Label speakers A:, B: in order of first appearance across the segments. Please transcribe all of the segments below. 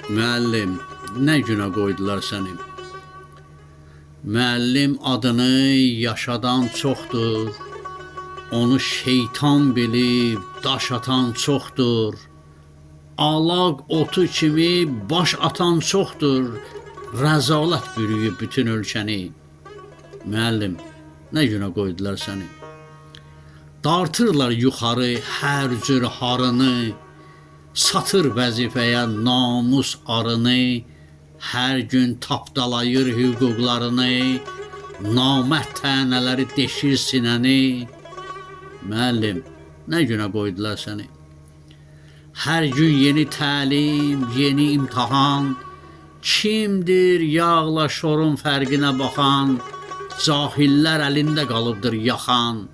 A: Müəllim, nə günə qoydular səni? Müəllim adını yaşadan çoxdur, onu şeytan bilib daş atan çoxdur. Alaq otu kimi baş atan çoxdur, rəzalət bürüyüb bütün ölkəni. Müəllim, nə günə qoydular səni? Dartırlar yuxarı hər cür harını, satır vəzifəyə namus arını, hər gün tapdalayır hüquqlarını, namərd tənələri deşir sinəni. Müəllim, nə günə qoydular səni? Hər gün yeni təlim, yeni imtahan, kimdir yağla şorun fərqinə baxan, cahillər əlində qalıbdır yaxan,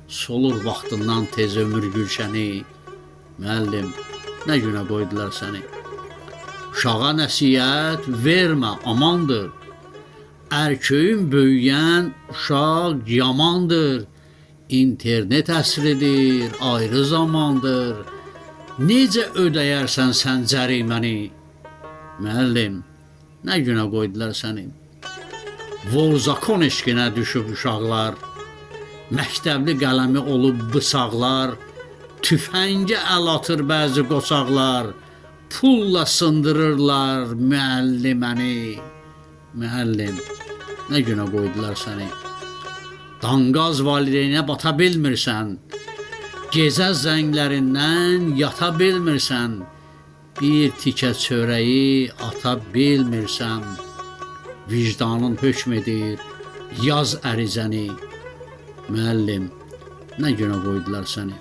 A: solur vaxtından tez ömür gülşəni. Müəllim, nə günə qoydular səni? Uşağa nəsihət vermə, amandır. Ərköyün böyüyən uşaq yamandır. İnternet əsridir, ayrı zamandır. Necə ödəyərsən sən cəriməni? Müəllim, nə günə qoydular səni? Vorzakon eşqinə düşüb uşaqlar, məktəbli qələmi olub bısaqlar, tüfəngə əl atır bəzi qoçaqlar, pulla sındırırlar müəlliməni. Müəllim, nə günə qoydular səni? Danqaz valideynə bata bilmirsən, gecə zənglərindən yata bilmirsən, bir tikə çörəyi ata bilmirsən, vicdanın hökm edir, yaz ərizəni. Müəllim, nə günə qoydular səni?